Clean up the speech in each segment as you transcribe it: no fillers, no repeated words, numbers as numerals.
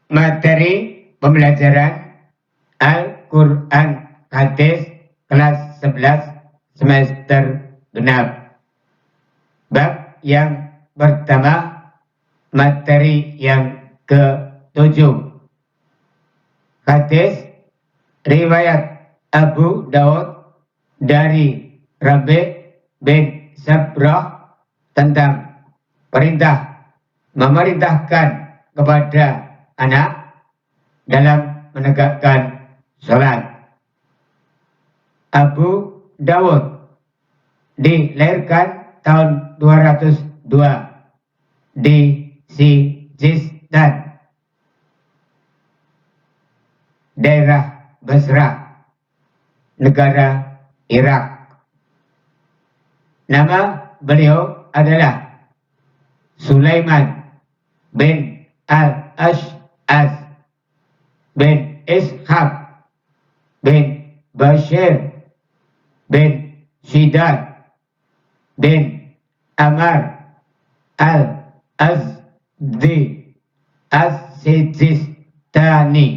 materi pembelajaran Al-Quran Hadis kelas 11 semester genap. Bab yang pertama, materi yang ke-7. Hadis riwayat Abu Daud dari Rabi' bin Sabrah tentang perintah memerintahkan kepada anak dalam menegakkan sholat. Abu Dawud dilahirkan tahun 202 di Sijistan, daerah Basra, negara Irak. Nama beliau adalah Sulaiman bin Al-Ash'az bin Ishaq bin Bashir bin Shidad bin Amar Al-Azdi As-Sijistani.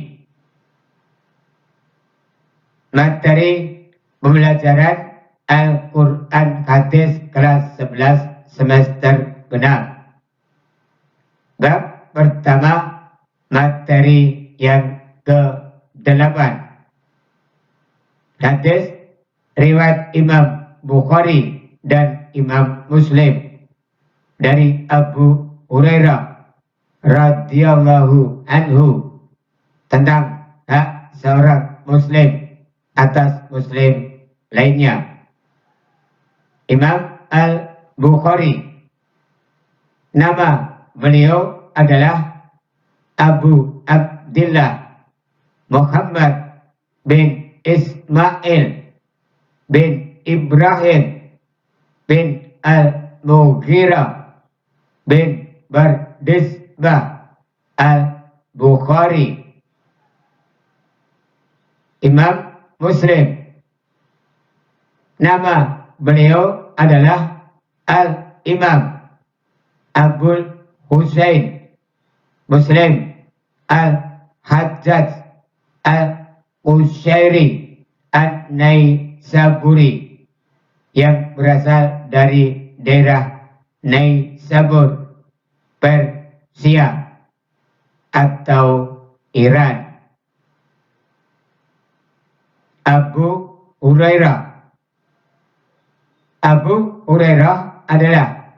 Materi pembelajaran Al-Quran Hadis kelas 11 semester genap. Bab pertama, materi yang ke-8. Hadis riwayat Imam Bukhari dan Imam Muslim dari Abu Hurairah radhiyallahu anhu tentang hak seorang muslim atas muslim lainnya. Imam Al-Bukhari, nama beliau adalah Abu Abdillah Muhammad bin Ismail bin Ibrahim bin Al-Mughirah bin Bardisbah Al-Bukhari. Imam Muslim, nama beliau adalah Al-Imam Abul Husain Muslim Al-Hajjaj Al-Qushairi An-Naisaburi yang berasal dari daerah Naisabur, Persia atau Iran. Abu Hurairah adalah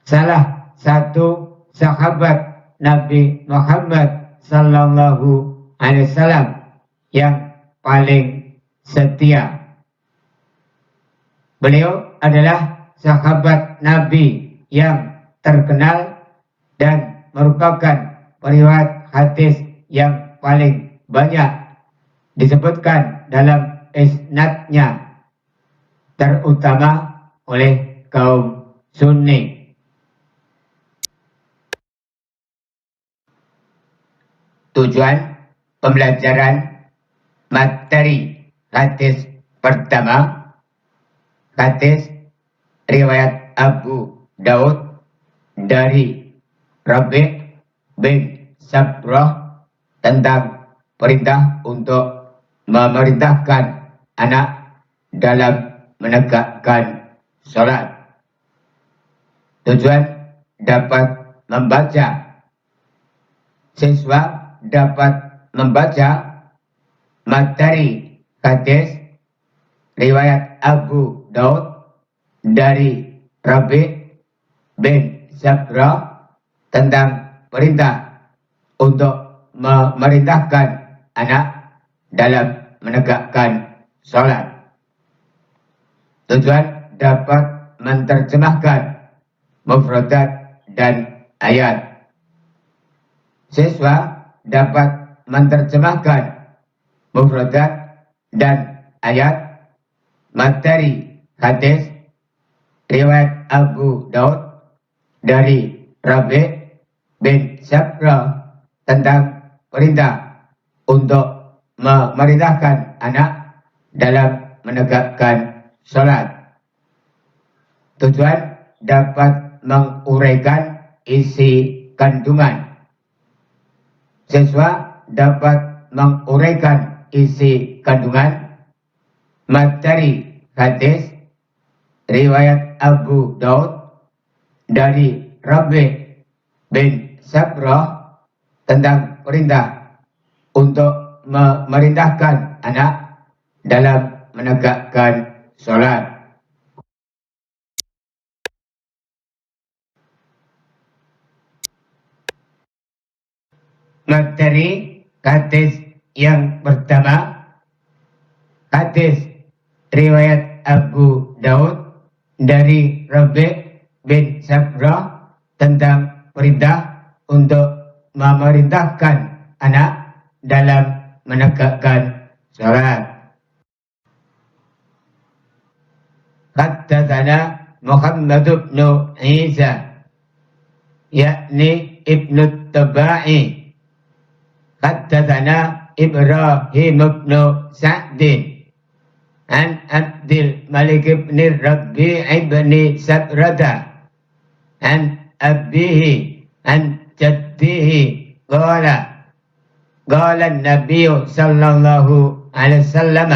salah satu sahabat Nabi Muhammad sallallahu alaihi wasallam yang paling setia. Beliau adalah sahabat Nabi yang terkenal dan merupakan periwayat hadis yang paling banyak disebutkan dalam isnadnya, terutama oleh kaum Sunni. Tujuan pembelajaran materi hadis pertama, hadis riwayat Abu Daud dari Rabi' bin Sabrah tentang perintah untuk memerintahkan anak dalam menegakkan sholat. Tujuan dapat membaca. Siswa dapat membaca materi hadis riwayat Abu Daud dari Rabi' bin Sabrah tentang perintah untuk memerintahkan anak dalam menegakkan sholat. Tujuan dapat menerjemahkan mufradat dan ayat. Siswa dapat menerjemahkan mufradat dan ayat materi hadis riwayat Abu Daud dari Rabi' bin Sabrah tentang perintah untuk memerintahkan anak dalam menegakkan sholat. Tujuan dapat menguraikan isi kandungan. siswa dapat menguraikan isi kandungan materi hadis riwayat Abu Daud dari Rabi' bin Sabrah tentang perintah untuk memerintahkan anak dalam menegakkan sholat. Materi hadis yang pertama, hadis riwayat Abu Daud dari Rabi' bin Sabrah tentang perintah untuk memerintahkan anak dalam menegakkan salat. Haddatsana Muhammad bin Isa yakni Ibnu Tabai. Haddatsana Ibrahim bin Sa'd an Abdul Malik bin Rabi' bin Sabrata an abihi an jaddihi qala an-nabiy sallallahu alaihi wasallam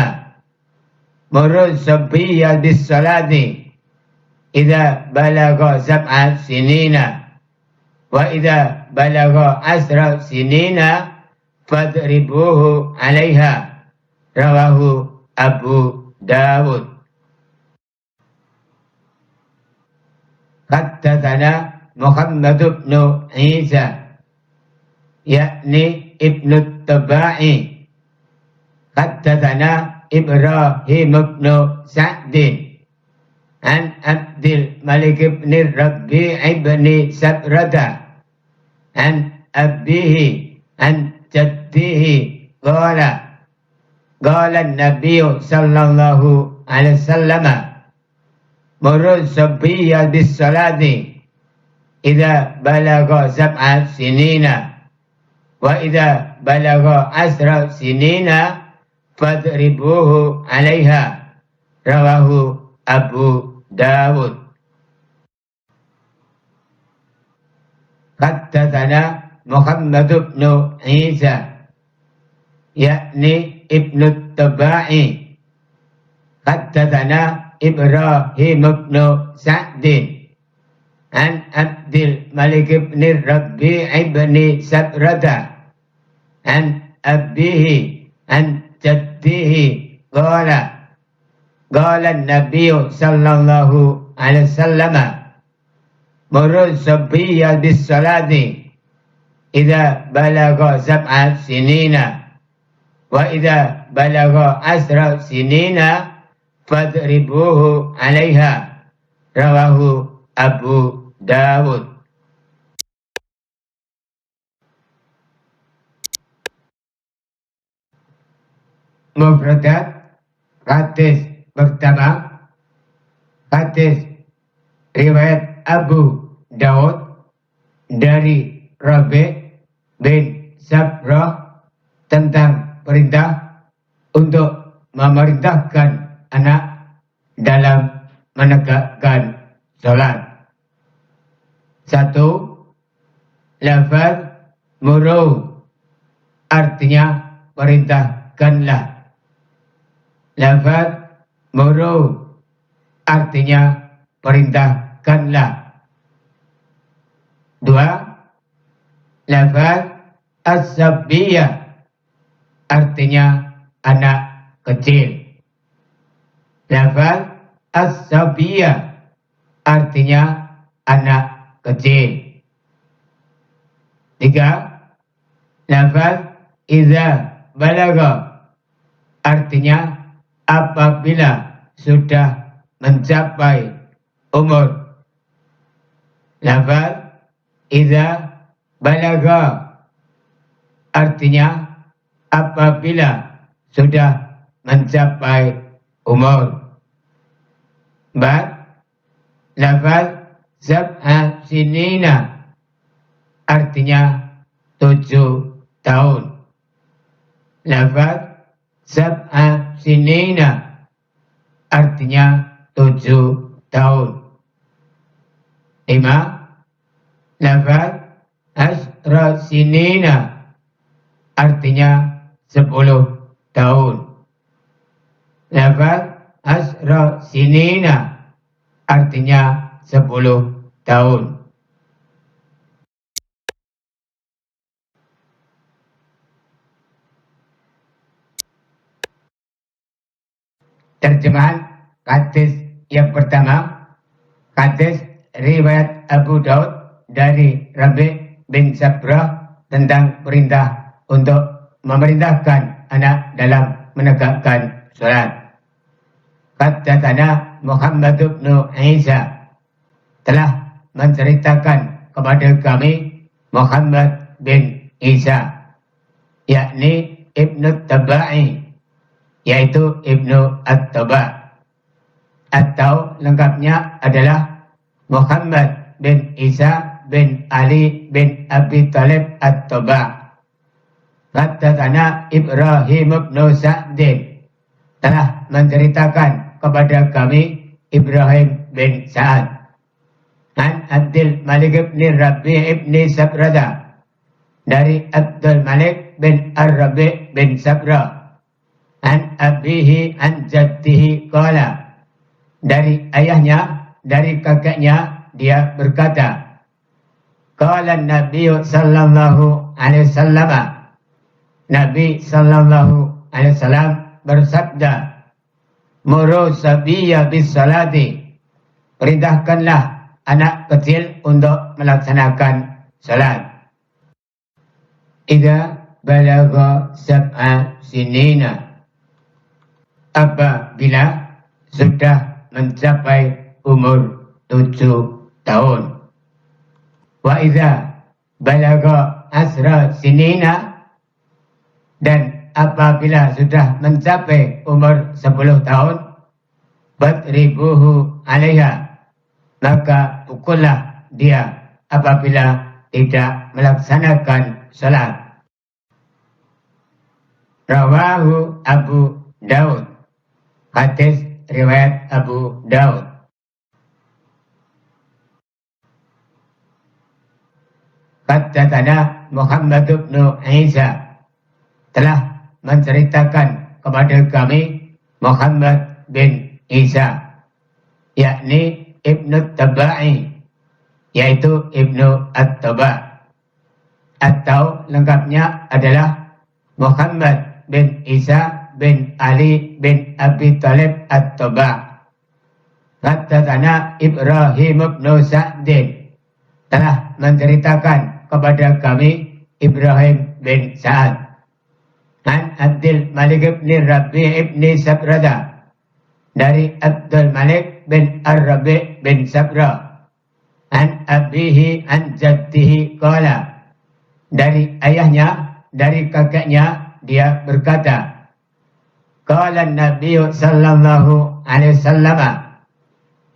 murul sabiyya bis salati idza balagha sab'a sinina wa idza balagha asra sinina fadribuhu 'alaiha, rawahu Abu Dawud. Haddatsana Muhammad bin Isa yakni Ibnu Tabai. Haddatsana Ibrahim bin Sa'd an Abdul Malik bin Rabi' bin Sabrata an abihi an jaddihi qala an-nabiy sallallahu alaihi wasallam murul sabiyya bis salati idza balagha sab'a sinina wa idza balagha asra sinina fadribuhu 'alaiha, rawahu Abu Dawud. Haddatsana Muhammad bin Isa yakni Ibnu Tabai. Haddatsana Ibrahim bin Sa'd an Abdul Malik bin Rabi' bin Sabrata an abihi an jaddihi qala an-nabiy sallallahu alaihi wasallam murul sabiyya bis salati idza balagha sab'a sinina wa idza balagha asra sinina fadribuhu 'alaiha, rawahu Abu Dawud. Mufradat hadis pertama, hadis riwayat Abu Daud dari Rabi' bin Sabrah tentang perintah untuk memerintahkan anak dalam menegakkan salat. 1. Lafaz muru artinya perintahkanlah. Lafaz muru artinya perintahkanlah. 2. Lafaz as-sabiyyah artinya anak kecil. Lafaz as-sabiyyah artinya anak kecil. 3. Lafaz idza balagha artinya apabila sudah mencapai umur. Lafaz idza balagha artinya apabila sudah mencapai umur. 4. Lafaz sab'a sinina artinya 7 tahun. Lafaz sab'a sinina artinya 7 tahun. 5. Lafaz asra sinina artinya 10 tahun. Lafaz asra sinina artinya 10 tahun. Terjemahan hadis yang pertama, hadis riwayat Abu Daud dari Rabi' bin Sabrah tentang perintah untuk memerintahkan anak dalam menegakkan salat. Haddatsana Muhammad bin Isa telah menceritakan kepada kami Muhammad bin Isa, yakni Ibnu Tabai, yaitu Ibnu At-Taba, atau lengkapnya adalah Muhammad bin Isa bin Ali bin Abi Thalib At-Taba. Haddatsana Ibrahim bin Sa'din telah menceritakan kepada kami Ibrahim bin Sa'ad an Abdul Malik bin Rabi' bin Sabrada dari Abdul Malik bin Ar-Rabi' bin Sabrah an abihi an jaddihi qala, dari ayahnya, dari kakeknya dia berkata, qala Nabi sallallahu alaihi wasallam, Nabi sallallahu alaihi wasallam bersabda, muru sabiyya bis salati, perintahkanlah anak kecil untuk melaksanakan salat. Idza balagha sab'a sinina, apabila sudah mencapai umur 7 tahun. Wa idza balagha asra sinina, dan apabila sudah mencapai umur 10 tahun, badribuhu alaiha, maka pukullah dia apabila tidak melaksanakan salat. Rawahu Abu Daud, hadis riwayat Abu Daud. Haddatsana Muhammad bin Isa telah menceritakan kepada kami Muhammad bin Isa, yakni Ibnu Tabai, yaitu Ibnu At-Taba, atau lengkapnya adalah Muhammad bin Isa bin Ali bin Abi Thalib At-Taba. Haddatsana Ibrahim bin Sa'din telah menceritakan kepada kami Ibrahim bin Sa'ad an Abdul Malik bin Rabi' bin Sabrada dari Abdul Malik bin Ar-Rabi' bin Sabrah an abihi an jaddihi qala, dari ayahnya, dari kakeknya dia berkata, qala Nabi sallallahu alaihi wasallam,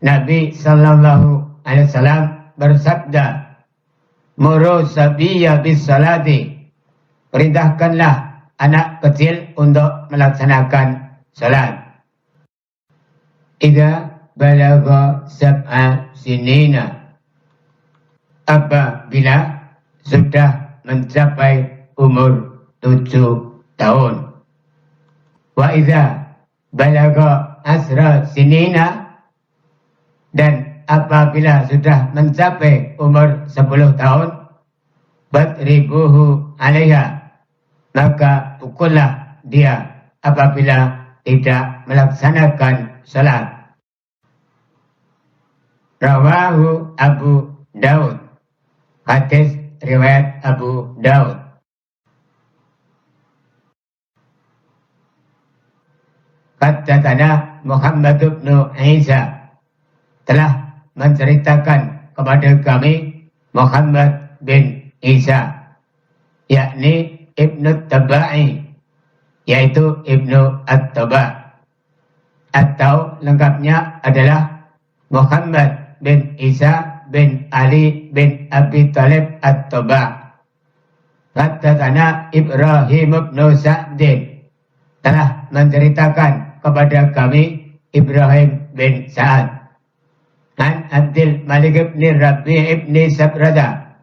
Nabi sallallahu alaihi wasallam bersabda, muru sabiyya bis salati, perintahkanlah anak kecil untuk melaksanakan salat. Idza balagha sab'a sinina, apabila sudah mencapai umur 7 tahun. Wa idza balagha asra sinina, dan apabila sudah mencapai umur 10 tahun, badribuhu alaiha, maka pukullah dia apabila tidak melaksanakan salat. Rawahu Abu Daud, hadis riwayat Abu Daud. Haddatsana Muhammad bin Isa telah menceritakan kepada kami Muhammad bin Isa, yakni Ibnu Tabai, yaitu Ibnu At-Taba, atau lengkapnya adalah Muhammad bin Isa bin Ali bin Abi Thalib At-Taba. Haddatsana Ibrahim bin Sa'din telah menceritakan kepada kami Ibrahim bin Sa'ad an Abdul Malik bin Rabi' bin Sabrada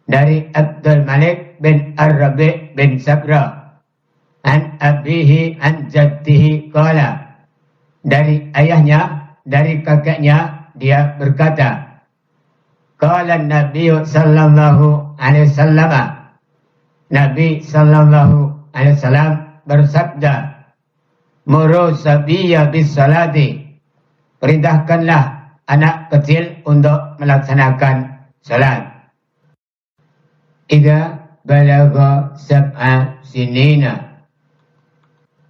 dari Abdul Malik bin Ar-Rabi' bin Sabra an abihi an jaddihi qala, dari ayahnya, dari kakeknya dia berkata, qala Nabi sallallahu alaihi wasallam, Nabi sallallahu alaihi wasallam bersabda, muru sabiyya bis salati, perintahkanlah anak kecil untuk melaksanakan salat. Idza balagha sab'a sinina,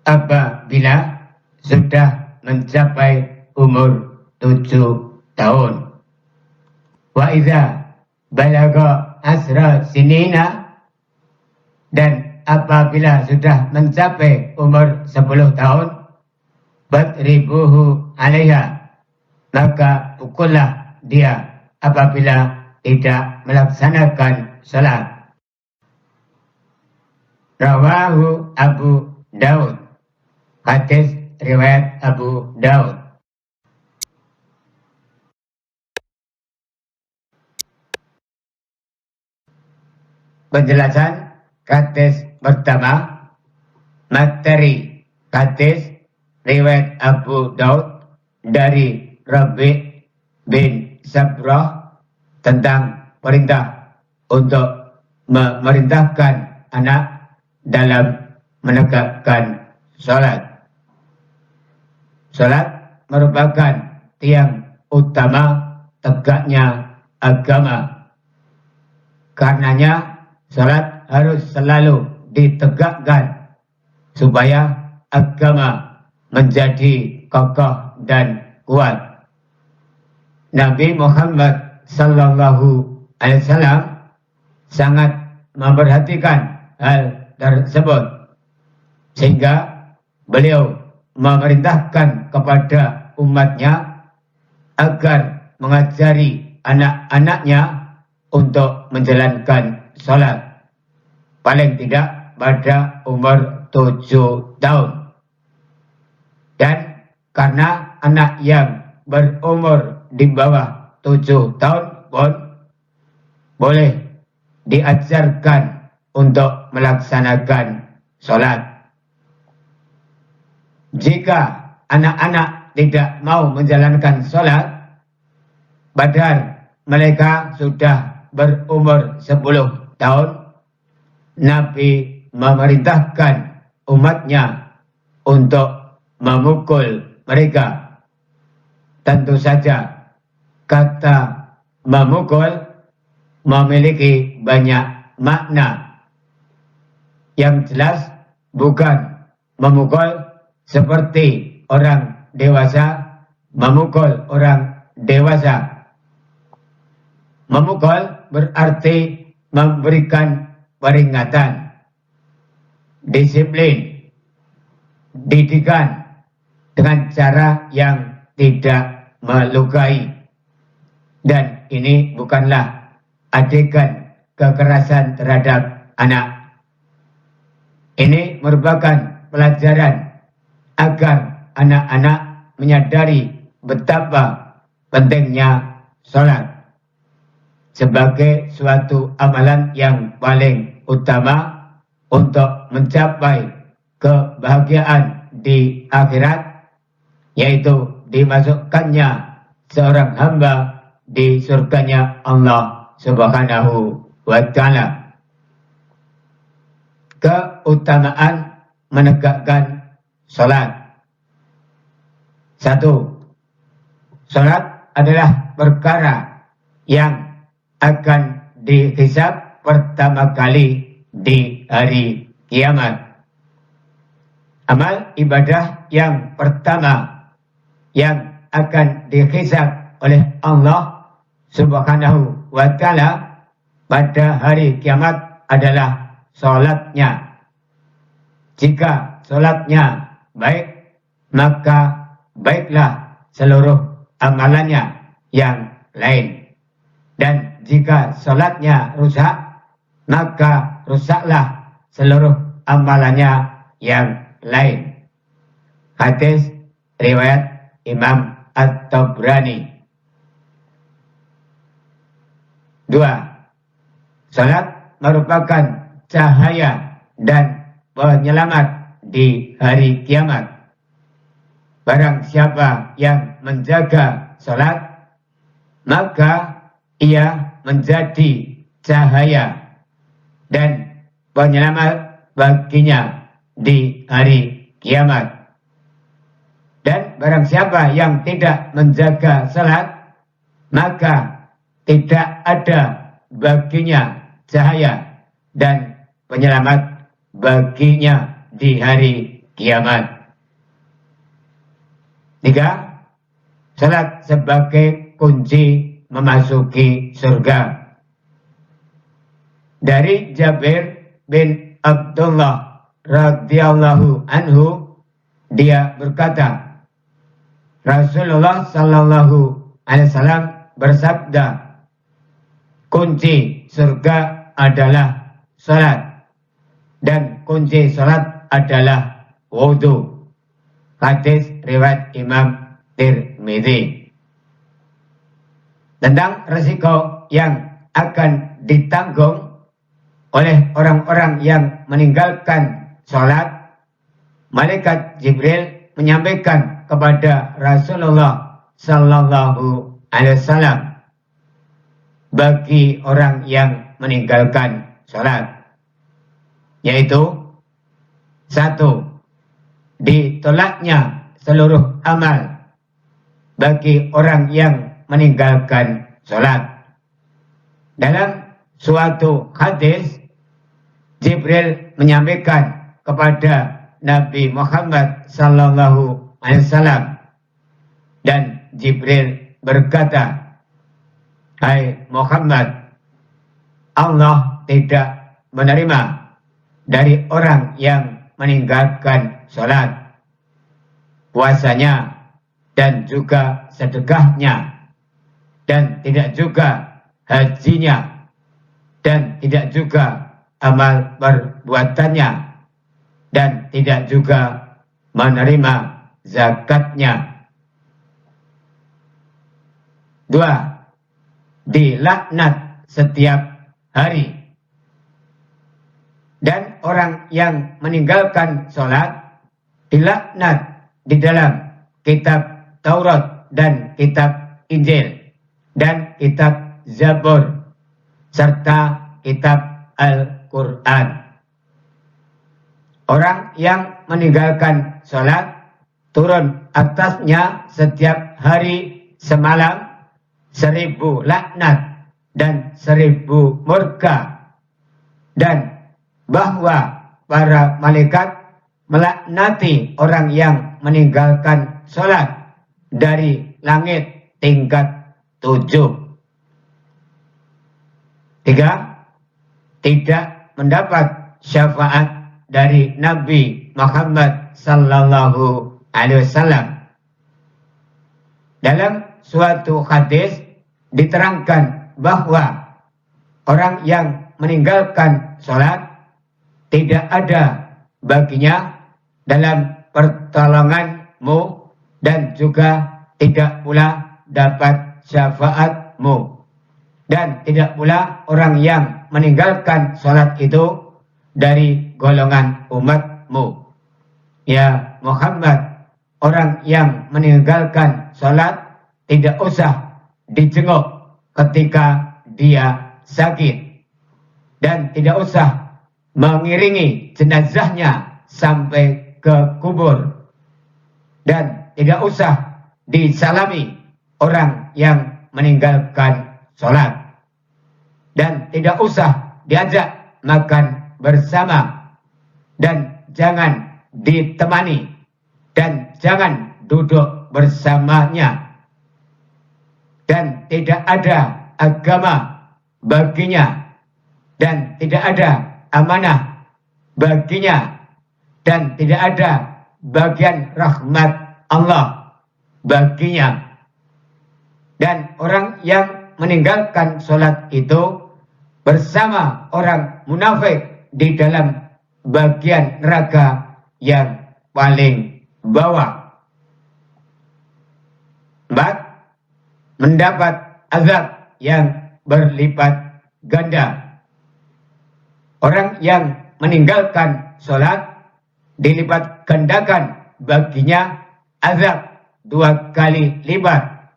apabila sudah mencapai umur 7 tahun. Wa idza balagha asra sinina, dan apabila sudah mencapai umur 10 tahun, badribuhu alaiha, maka pukullah dia apabila tidak melaksanakan salat. Rawahu Abu Daud. Hadis riwayat Abu Daud. Penjelasan hadis pertama, materi hadis riwayat Abu Daud dari Rabi' bin Sabrah tentang perintah untuk memerintahkan anak dalam menegakkan salat. Salat merupakan tiang utama tegaknya agama. Karenanya salat harus selalu ditegakkan supaya agama menjadi kokoh dan kuat. Nabi Muhammad sallallahu alaihi wasallam sangat memperhatikan hal tersebut, sehingga beliau memerintahkan kepada umatnya agar mengajari anak-anaknya untuk menjalankan salat paling tidak pada umur 7 tahun. Dan karena anak yang berumur di bawah 7 tahun pun boleh diajarkan untuk melaksanakan salat. Jika anak-anak tidak mau menjalankan salat, padahal mereka sudah berumur 10 tahun, Nabi memerintahkan umatnya untuk memukul mereka. Tentu saja kata memukul memiliki banyak makna. Yang jelas bukan memukul seperti orang dewasa memukul orang dewasa. Memukul berarti memberikan peringatan, disiplin, didikan dengan cara yang tidak melukai. Dan ini bukanlah adegan kekerasan terhadap anak. Ini merupakan pelajaran agar anak-anak menyadari betapa pentingnya salat sebagai suatu amalan yang paling utama untuk mencapai kebahagiaan di akhirat, yaitu dimasukkannya seorang hamba di surganya Allah Subhanahu wa Ta'ala. Keutamaan menegakkan salat. 1. Salat adalah perkara yang akan dihisab pertama kali di hari kiamat. Amal ibadah yang pertama yang akan dihisab oleh Allah Subhanahu wa Ta'ala pada hari kiamat adalah salatnya. Jika salatnya baik, maka baiklah seluruh amalannya yang lain. Dan jika salatnya rusak, maka rusaklah seluruh amalannya yang lain. Hadis riwayat Imam At-Tabrani. 2. salat merupakan cahaya dan penyelamat di hari kiamat. Barang siapa yang menjaga salat, maka ia menjadi cahaya dan penyelamat baginya di hari kiamat. Dan barang siapa yang tidak menjaga salat, maka tidak ada baginya cahaya dan penyelamat baginya di hari kiamat. 3. Salat sebagai kunci memasuki surga. Dari Jabir bin Abdullah radhiyallahu anhu, dia berkata, Rasulullah sallallahu alaihi wasallam bersabda, kunci surga adalah salat dan kunci salat adalah wudu. Hadis riwayat Imam Tirmidzi. Tentang resiko yang akan ditanggung oleh orang-orang yang meninggalkan salat, malaikat Jibril menyampaikan kepada Rasulullah sallallahu alaihi wasallam bagi orang yang meninggalkan salat, yaitu 1. Ditolaknya seluruh amal bagi orang yang meninggalkan salat. Dalam suatu hadis, Jibril menyampaikan kepada Nabi Muhammad sallallahu alaihi wasallam, dan Jibril berkata, hai Muhammad, Allah tidak menerima dari orang yang meninggalkan salat, puasanya dan juga sedekahnya, dan tidak juga hajinya, dan tidak juga amal perbuatannya, dan tidak juga menerima zakatnya. 2. Dilaknat setiap hari. Dan orang yang meninggalkan salat dilaknat di dalam kitab Taurat dan kitab Injil dan kitab Zabur serta kitab Al-Quran. Orang yang meninggalkan salat turun atasnya setiap hari semalam 1000 laknat dan 1000 murka, dan bahwa para malaikat melaknati orang yang meninggalkan salat dari langit tingkat 7. 3. Tidak mendapat syafaat dari Nabi Muhammad sallallahu alaihi wasallam. Dalam suatu hadis diterangkan bahwa orang yang meninggalkan salat tidak ada baginya dalam pertolonganmu dan juga tidak pula dapat syafaatmu, dan tidak pula orang yang meninggalkan salat itu dari golongan umatmu. Ya Muhammad, orang yang meninggalkan salat tidak usah dijenguk ketika dia sakit, dan tidak usah mengiringi jenazahnya sampai ke kubur, dan tidak usah disalami orang yang meninggalkan salat, dan tidak usah diajak makan bersama, dan jangan ditemani, dan jangan duduk bersamanya, dan tidak ada agama baginya, dan tidak ada amanah baginya, dan tidak ada bagian rahmat Allah baginya. Dan orang yang meninggalkan salat itu bersama orang munafik di dalam bagian neraka yang paling bawah. 4. Mendapat azab yang berlipat ganda. Orang yang meninggalkan sholat dilipat gandakan baginya azab 2 kali lipat.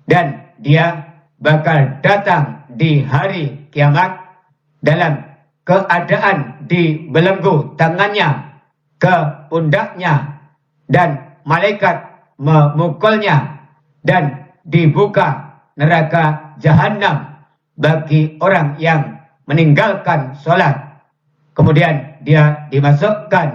Dan dia bakal datang di hari kiamat dalam keadaan dibelenggu tangannya ke pundaknya dan malaikat memukulnya dan dibuka neraka jahanam bagi orang yang meninggalkan sholat. Kemudian dia dimasukkan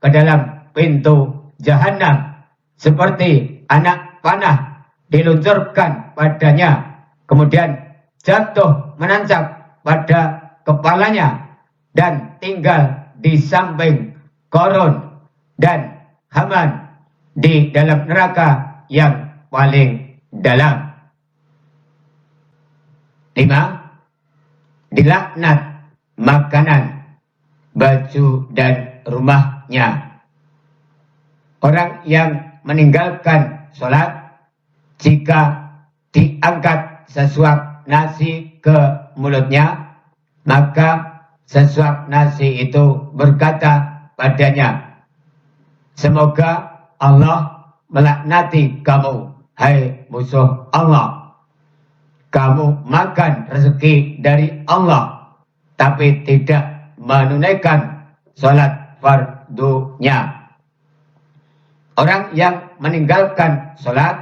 ke dalam pintu jahanam seperti anak panah diluncurkan padanya, kemudian jatuh menancap pada kepalanya dan tinggal di samping Korun dan Haman di dalam neraka yang paling dalam. 5. Dilaknat makanan, baju, dan rumahnya. Orang yang meninggalkan sholat, jika diangkat sesuap nasi ke mulutnya, maka sesuap nasi itu berkata padanya, "Semoga Allah melaknati kamu, hai musuh Allah. Kamu makan rezeki dari Allah, tapi tidak menunaikan sholat fardunya." Orang yang meninggalkan sholat,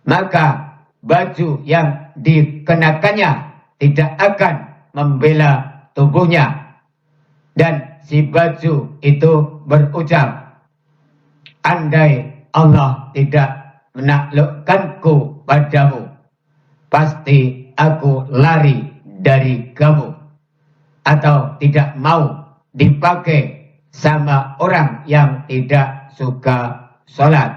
maka baju yang dikenakannya tidak akan membela tubuhnya. Dan si baju itu berucap, "Andai Allah tidak menaklukkanku padamu, pasti aku lari dari kamu." Atau tidak mau dipakai sama orang yang tidak suka sholat.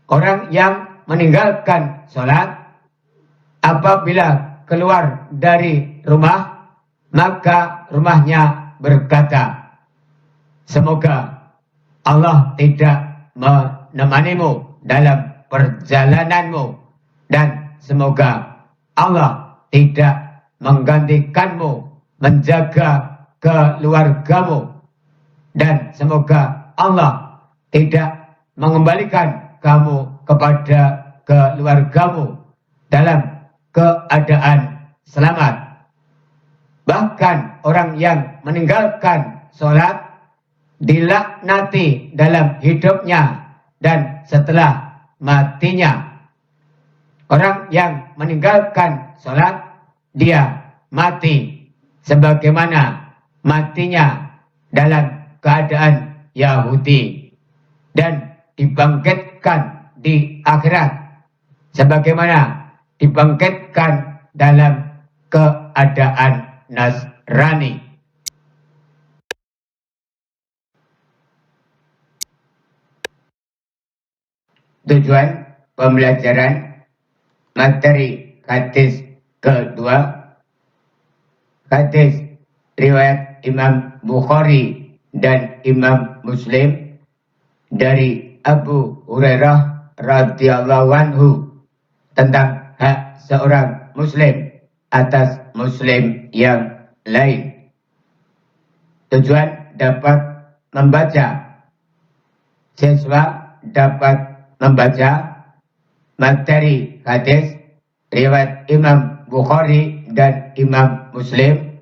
Orang yang meninggalkan sholat, apabila keluar dari rumah, maka rumahnya berkata, "Semoga Allah tidak menemanimu dalam perjalananmu, dan semoga Allah tidak menggantikanmu menjaga keluargamu, dan semoga Allah tidak mengembalikan kamu kepada keluargamu dalam keadaan selamat." Bahkan orang yang meninggalkan sholat dilaknati dalam hidupnya dan setelah matinya. Orang yang meninggalkan sholat, dia mati sebagaimana matinya dalam keadaan Yahudi, dan dibangkitkan di akhirat sebagaimana dibangkitkan dalam keadaan Nasrani. Tujuan pembelajaran materi hadis kedua, hadis riwayat Imam Bukhari dan Imam Muslim dari Abu Hurairah radhiyallahu anhu tentang hak seorang muslim atas muslim yang lain. Tujuan dapat membaca, siswa dapat membaca materi hadis riwayat Imam Bukhari dan Imam Muslim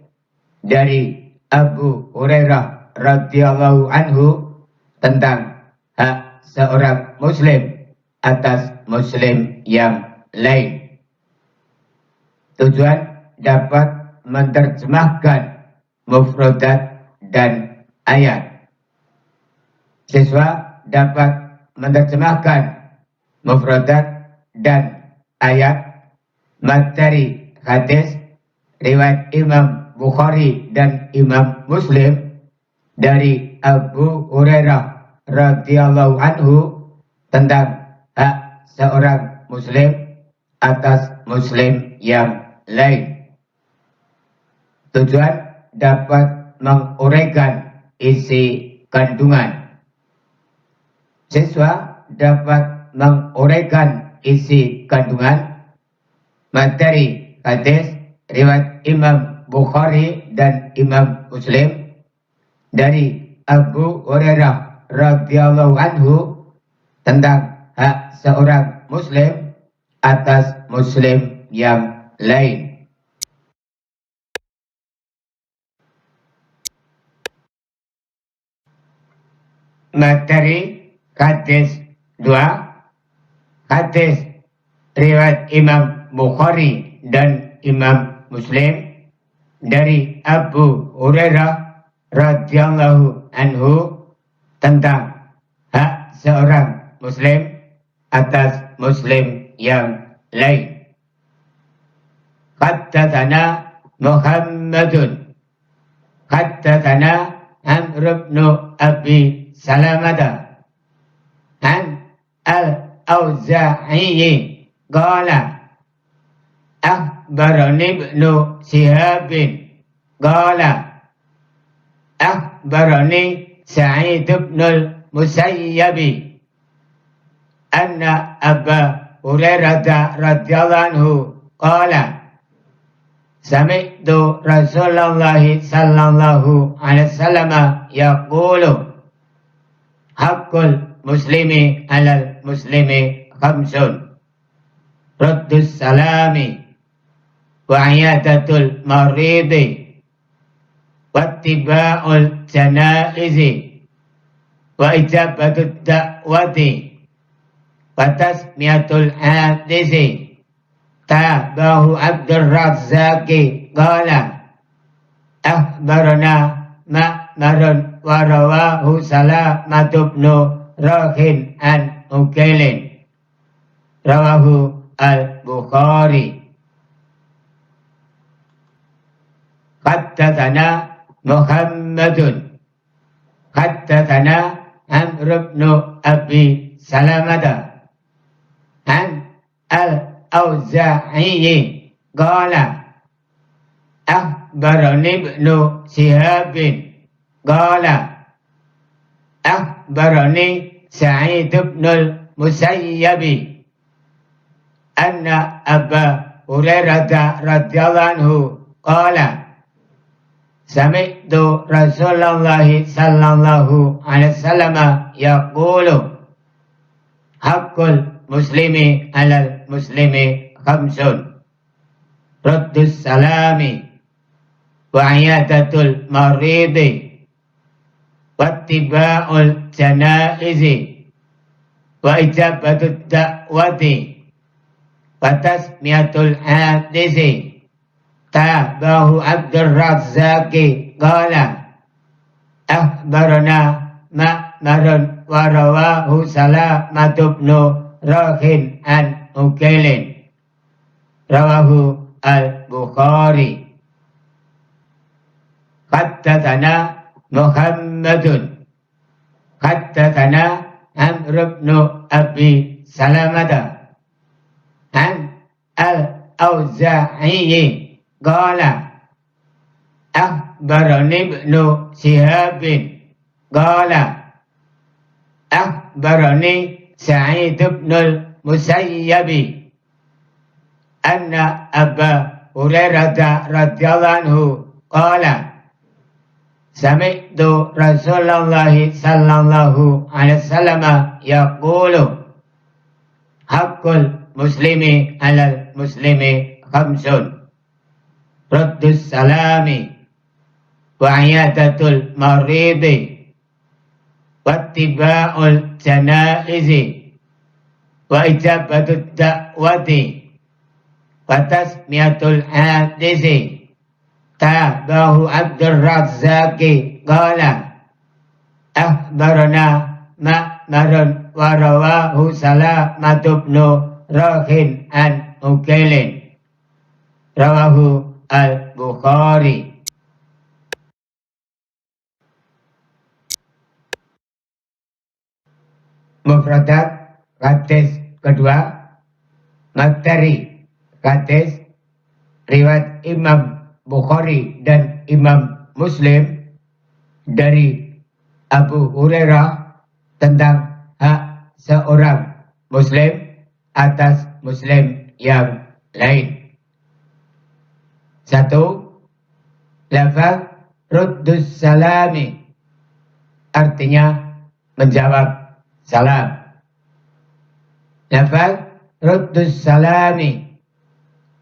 dari Abu Hurairah radhiyallahu anhu tentang hak seorang muslim atas muslim yang lain. Tujuan dapat menerjemahkan mufradat dan ayat. Siswa dapat menerjemahkan mufradat dan ayat materi hadis riwayat Imam Bukhari dan Imam Muslim dari Abu Hurairah radhiyallahu anhu tentang hak seorang muslim atas muslim yang lain. Tujuan dapat menguraikan isi kandungan. Siswa dapat menguraikan isi kandungan materi hadis riwayat Imam Bukhari dan Imam Muslim dari Abu Hurairah radhiyallahu anhu tentang hak seorang muslim atas muslim yang lain. Materi hadis 2, hadis riwayat Imam Bukhari dan Imam Muslim dari Abu Hurairah radhiyallahu anhu tentang hak seorang muslim atas muslim yang lain. Haddatsana Muhammadun haddatsana Amr bin Abi Salamah an al-Auza'i qala أخبرني ابن شهاب قال أخبرني سعيد بن المسيب أن أبا هريرة رضي الله عنه قال سمعت رسول الله صلى الله عليه وسلم يقول حق المسلم على المسلم خمس رد السلام وعيادة المريض واتباع الجنائز وإجابة الدعوة وتسمية الحادث. تابعه عبد الرزاق قال أخبرنا مأمر ورواه سلامة بن راخٍ عن أكيل رواه البخاري. حدثنا محمد حدثنا عمرو بن أبي سلمة عن الأوزاعي قال أخبرني ابن شهاب قال أخبرني سعيد بن المسيب أن أبا هريرة رضي الله عنه قال سمعت رسول الله صلى الله عليه وسلم يقول حق المسلم على المسلم خمس رد السلام وعيادة المريض واتباع الجنائز وإجابة الدعوة وتسمية الحادث. تابعه عبد الرزاق قال أخبرنا مأمر ورواه سلامة بن راخٍ عن أكيل رواه البخاري. حدثنا محمد حدثنا عمرو بن أبي سلمة عن الأوزاعي قال أخبرني ابن شهاب قال أخبرني سعيد بن المسيب أن أبا هريرة رضي الله عنه قال سمعت رسول الله صلى الله عليه وسلم يقول حق المسلم على المسلم خمس رد السلام وعيادة المريض واتباع الجنائز وإجابة الدعوة وتسمية الحادث. تابعه عبد الرزاق قال أخبرنا مأمر ورواه سلامة بن راخٍ عن أكيل رواه البخاري. Mufradat hadis kedua, materi hadis riwayat Imam Bukhari dan Imam Muslim dari Abu Hurairah tentang hak seorang muslim atas muslim yang lain. 1. lafaz ruddus salami artinya menjawab salam. Lafaz ruddus salami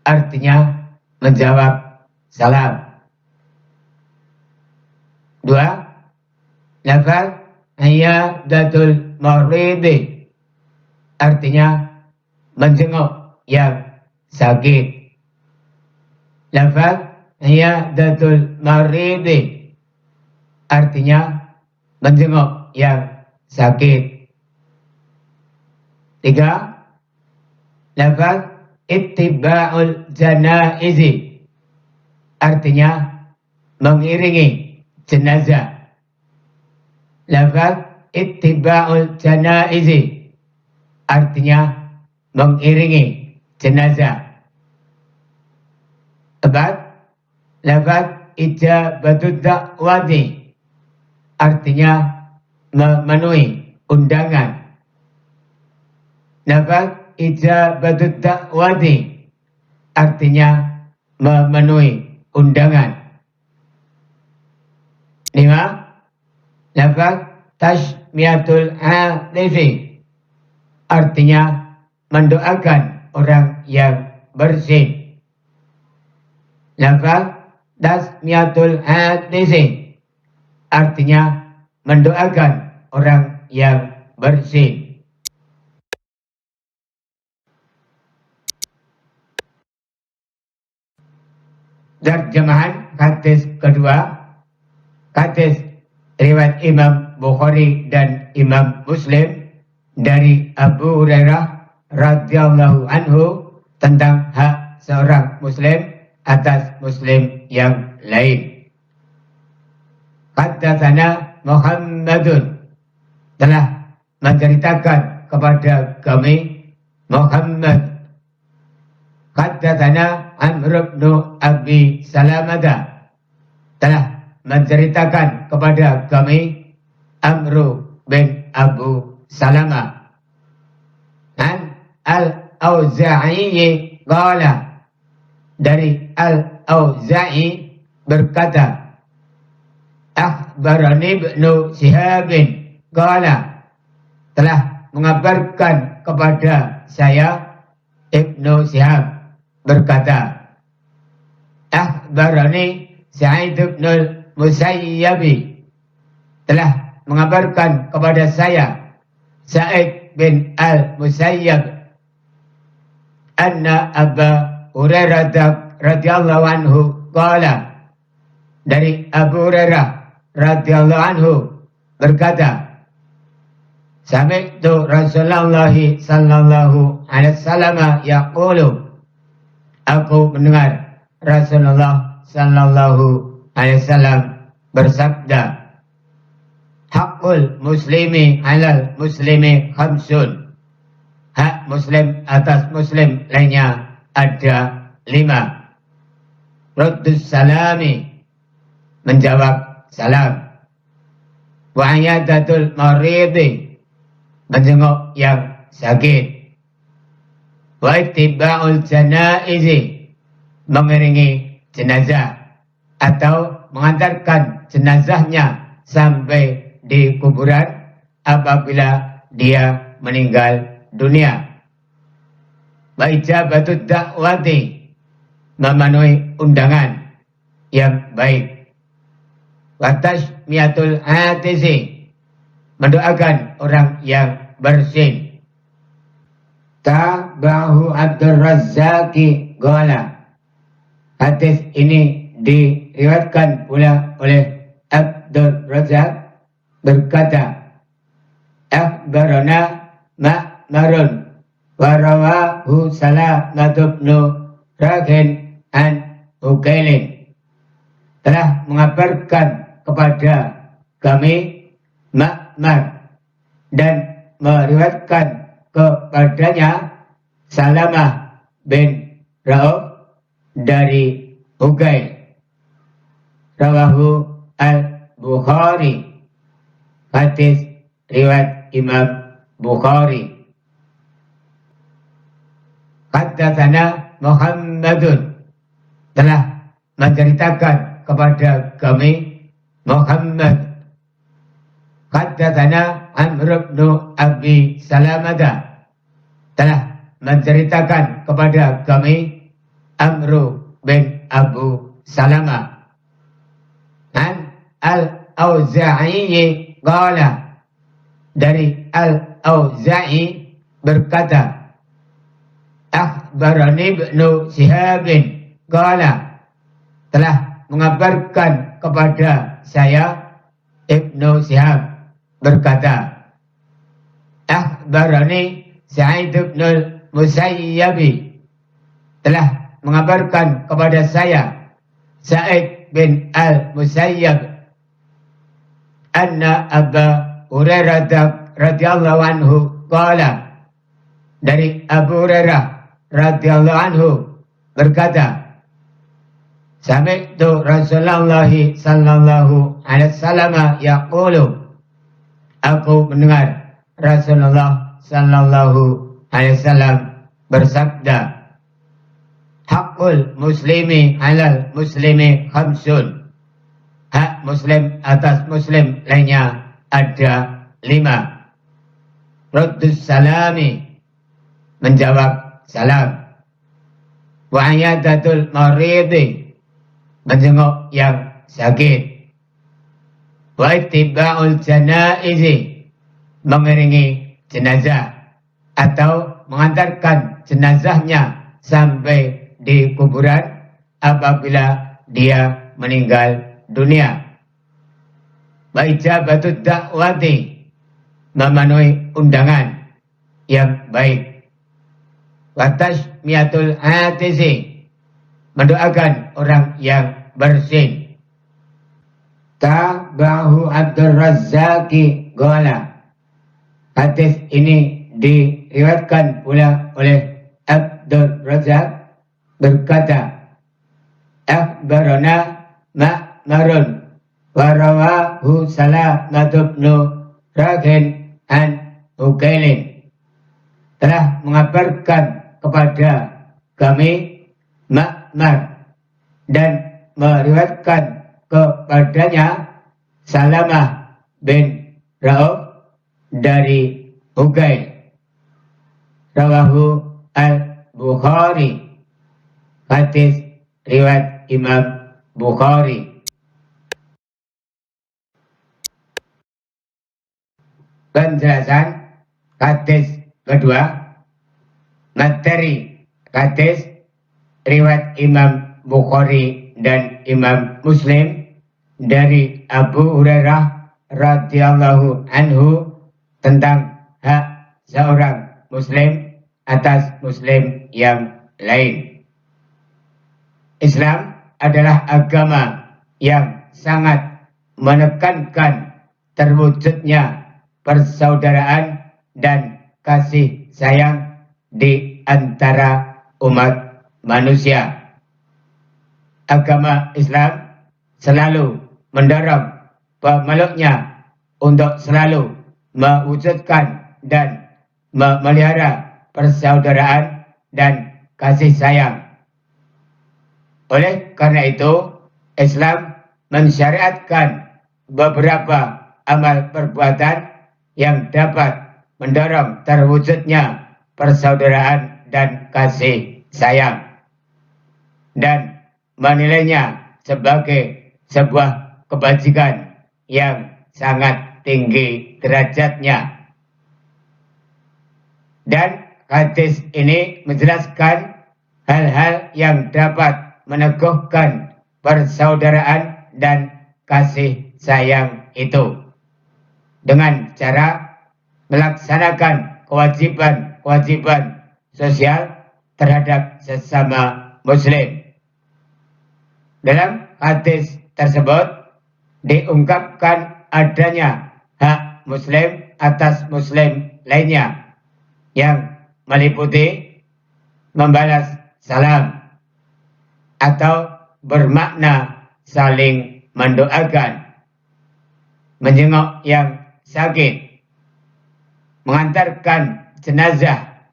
artinya menjawab salam. 2. Lafaz iyadatul maridi artinya menjenguk yang sakit. Lafaz iyadatul maridi artinya menjenguk yang sakit. 3. Lafaz ittiba'ul janaizi artinya mengiringi jenazah. Lafaz ittiba'ul janaizi artinya mengiringi jenazah. 4. Lafaz ijabatud da'wati artinya memenuhi undangan. Lafaz ijabatud da'wati artinya memenuhi undangan. 5. Lafaz tashmiyatul hatifi artinya mendoakan orang yang bersih. Lafaz tasmiyatul hatifi artinya mendoakan orang yang bersih. Terjemahan hadis kedua, hadis riwayat Imam Bukhari dan Imam Muslim dari Abu Hurairah radhiyallahu anhu tentang hak seorang Muslim atas Muslim yang lain. Haddatsana Muhammadun telah menceritakan kepada kami Muhammad. Haddatsana Amr bin Abi Salamah telah menceritakan kepada kami Amr bin Abu Salamah. An Al-Auza'i qala dari Al-Auza'i berkata akhbarani Ibnu Shihabin qala telah mengabarkan kepada saya Ibnu Shihab berkata akhbarani Sa'id bin Musayyib telah mengabarkan kepada saya Sa'id bin al-Musayyib anna Abu Hurairah radhiyallahu anhu qala dari Abu Hurairah radhiyallahu anhu berkata sami'tu Rasulullah sallallahu alaihi wasallam yaqulu aku mendengar Rasulullah sallallahu alaihi wasallam bersabda hakul muslimi alal muslimi khamsun hak muslim atas muslim lainnya ada 5. Raddus salami menjawab salam. Wa iyadatul maridi menjenguk yang sakit. Wa ittiba'ul janaizi mengiringi jenazah atau mengantarkan jenazahnya sampai di kuburan apabila dia meninggal dunia. Wa ijabatud da'wati memenuhi undangan yang baik. Wa tashmiyatul hatisi mendoakan orang yang bersih. Tabahu Abdul Razzaqi qala hadis ini diriwayatkan pula oleh Abdul Razzaq berkata akhbarana Ma'marun wa rawahu Salamah bin Rakin an Ukailin telah mengabarkan kepada kami Ma'mar dan meriwayatkan kepadanya Salamah bin Rauf dari Ukail. Rawahu al-Bukhari hadis riwayat Imam Bukhari. Haddatsana Muhammadun telah menceritakan kepada kami Muhammad. Haddatsana Amr bin Abi Salamah telah menceritakan kepada kami Amr bin Abu Salamah an Al-Auza'i qala, dari Al-Auza'i berkata, akhbarani Ibnu Shihab qala, telah mengabarkan kepada saya Ibnu Shihab berkata, akhbarani Sa'id bin Musayyab, telah mengabarkan kepada saya Sa'id bin al-Musayyab, anna Abu Hurairah radhiyallahu anhu qala, dari Abu Hurairah radhiyallahu anhu berkata, sami'tu Rasulullah sallallahu alaihi wasallam yaqulu, aku mendengar Rasulullah sallallahu alaihi wasallam bersabda, hakul muslimi alal muslimi khamsun, hak muslim atas muslim lainnya ada 5. Raddus salami, menjawab salam. Wa ayadatul maridi, menjenguk yang sakit. Wa ittiba'ul janaizi, mengiringi jenazah atau mengantarkan jenazahnya sampai di kuburan apabila dia meninggal dunia. Wa ijabatud da'wati, memenuhi undangan yang baik. Wa tashmiyatul atisi, mendoakan orang yang bersin. Tabahu Abdul Razzaqi qala, hadis ini diriwayatkan pula oleh Abdul Razzaq berkata, akhbarana Ma'marun wa rawahu Salamah bin Rakin an Ukailin, telah mengabarkan kepada kami Ma'mar dan meriwayatkan kepadanya Salamah bin Rauf dari Ukail. Rawahu al-Bukhari, hadis riwayat Imam Bukhari. Penjelasan hadis kedua, materi hadis riwayat Imam Bukhari dan Imam Muslim dari Abu Hurairah radhiyallahu anhu tentang hak seorang muslim atas muslim yang lain. Islam adalah agama yang sangat menekankan terwujudnya persaudaraan dan kasih sayang di antara umat manusia. Agama Islam selalu mendorong pemeluknya untuk selalu mewujudkan dan memelihara persaudaraan dan kasih sayang. Oleh karena itu, Islam mensyariatkan beberapa amal perbuatan yang dapat mendorong terwujudnya persaudaraan dan kasih sayang, dan menilainya sebagai sebuah kebajikan yang sangat tinggi derajatnya. Dan hadis ini menjelaskan hal-hal yang dapat meneguhkan persaudaraan dan kasih sayang itu dengan cara melaksanakan kewajiban-kewajiban sosial terhadap sesama muslim. Dalam hadis tersebut diungkapkan adanya hak muslim atas muslim lainnya yang meliputi membalas salam atau bermakna saling mendoakan, menjenguk yang sakit, mengantarkan jenazah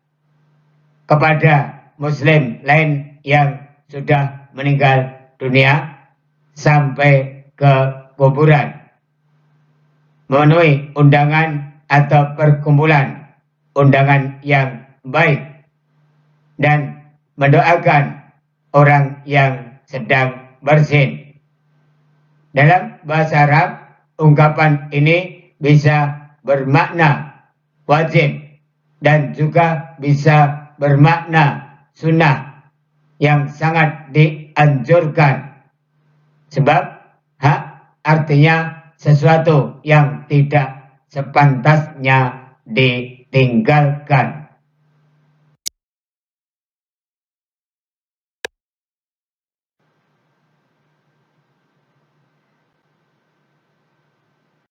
kepada muslim lain yang sudah meninggal dunia, sampai ke kuburan. Memenuhi undangan atau perkumpulan undangan yang baik dan mendoakan orang yang sedang bersin. Dalam bahasa Arab, ungkapan ini bisa bermakna wajib dan juga bisa bermakna sunnah yang sangat dianjurkan. Sebab hak artinya sesuatu yang tidak sepantasnya ditinggalkan.